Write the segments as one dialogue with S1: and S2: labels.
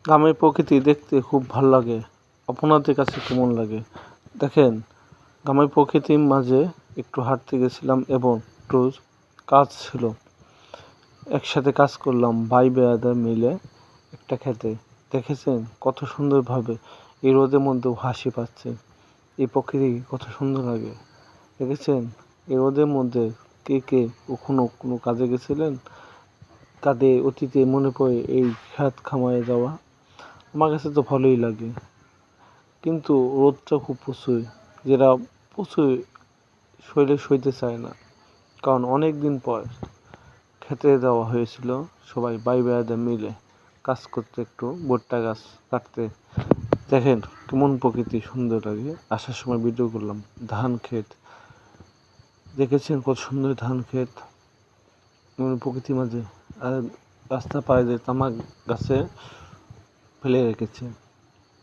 S1: গ্রামের প্রকৃতি দেখতে খুব ভাল লাগে। আপনাদের কাছে কেমন লাগে? দেখেন, গ্রামের প্রকৃতির মাঝে একটু হাঁটতে গেছিলাম এবং একটু কাজ ছিল। একসাথে কাজ করলাম ভাই বেয়াদা মিলে একটা খেতে। দেখেছেন কত সুন্দরভাবে এই রোদের মধ্যেও হাসি পাচ্ছে। এই প্রকৃতি কত সুন্দর লাগে। দেখেছেন এই রোদের মধ্যে কে কে কখনো কোনো কাজে গেছিলেন? কাঁধে অতীতে মনে পড়ে এই খেত খামারে যাওয়া। আমার কাছে তো ভালোই লাগে, কিন্তু রোদটা খুব প্রচুর, যেটা প্রচুর শরীরে সইতে চায় না। কারণ অনেক দিন পর খেতে যাওয়া হয়েছিল সবাই ভাই বেড়াদের মিলে কাজ করতে, একটু ভুট্টা গাছ কাটতে। দেখেন কেমন প্রকৃতি সুন্দর লাগে। আসার সময় ভিডিও করলাম ধান ক্ষেত, দেখেছেন কত সুন্দর ধান ক্ষেত প্রকৃতির মাঝে। আর রাস্তা পায়ে যে তামাক গাছে ফেলে রেখেছে,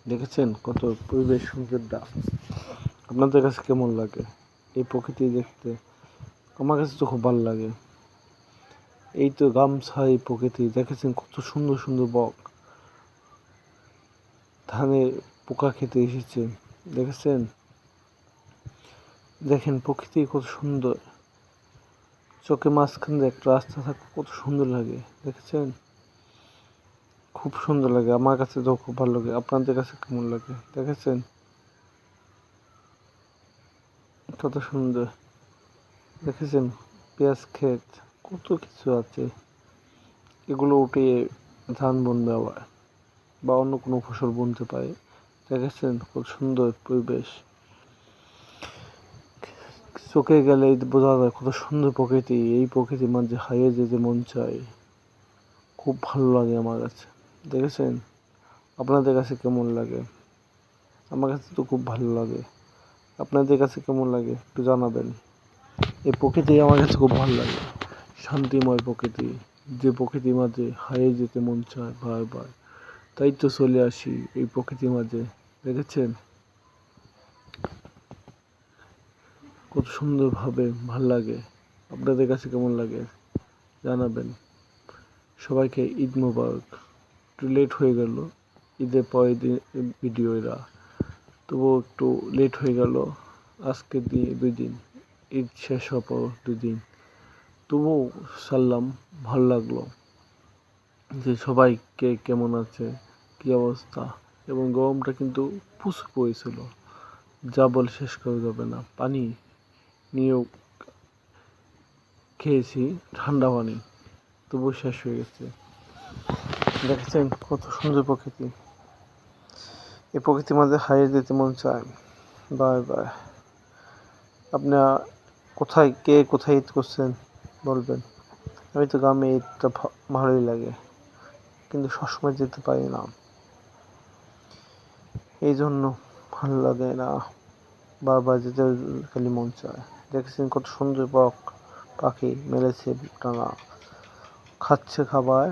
S1: দেখেছেন কত পরিবেশ সুন্দরটা। আপনাদের কাছে কেমন লাগে এই প্রকৃতি দেখতে? আমার কাছে তো খুব ভালো লাগে। এই তো গামছা এই প্রকৃতি, দেখেছেন কত সুন্দর সুন্দর বক ধানে পোকা খেতে এসেছে, দেখেছেন? দেখেন প্রকৃতি কত সুন্দর, চোখে মাঝখান দিয়ে একটা রাস্তা থাকে, কত সুন্দর লাগে, দেখেছেন? খুব সুন্দর লাগে। আমার কাছে তো খুব ভালো লাগে। আপনাদের কাছে কেমন লাগে? দেখেছেন কত সুন্দর, দেখেছেন? পেঁয়াজ ক্ষেত, কত কিছু আছে। এগুলো উঠিয়ে ধান বুনবে আবার, বা অন্য কোনো ফসল বুনতে পারে। দেখেছেন কত সুন্দর পরিবেশ। চোখে গেলে বোঝা যায় কত সুন্দর প্রকৃতি। এই প্রকৃতির মাঝে হারিয়ে যেতে মন চায়। খুব ভালো লাগে আমার কাছে। দেখেছেন আপনাদের কাছে কেমন লাগে? আমার কাছে তো খুব ভালো লাগে। আপনাদের কাছে কেমন লাগে একটু জানাবেন। এই প্রকৃতি আমার কাছে খুব ভালো লাগে, শান্তিময় প্রকৃতি, যে প্রকৃতির মাঝে হারিয়ে যেতে মন চায় বারবার। তাই তো চলে আসি এই প্রকৃতির মাঝে। দেখেছেন কত সুন্দরভাবে ভাল লাগে। আপনাদের কাছে কেমন লাগে জানাবেন। সবাইকে ঈদ মোবারক। একটু লেট হয়ে গেল, ঈদের পরের দিন ভিডিও এরা, তবুও একটু লেট হয়ে গেল। আজকে দিয়ে 2 দিন, ঈদ শেষ হওয়ার পর 2 দিন, তবুও সারলাম। ভালো লাগলো যে সবাই কে কেমন আছে, কী অবস্থা। এবং গরমটা কিন্তু প্রচুর পড়েছিল, যা বলে শেষ করা যাবে না। পানি নিয়েও খেয়েছি, ঠান্ডা পানি, তবুও শেষ হয়ে গেছে। দেখেছেন কত সুন্দর প্রকৃতি। এই প্রকৃতির মাঝে হারিয়ে যেতে মন চায় বারবার। আপনার কোথায় কে কোথায় ঈদ করছেন বলবেন। আমি তো গ্রামে ঈদটা ভালোই লাগে, কিন্তু সবসময় যেতে পারি না, এই জন্য ভালো লাগে না। বারবার যেতে খালি মন চায়। দেখেছেন কত সুন্দর বক পাখি মেলেছে ডানা, খাচ্ছে খাবার।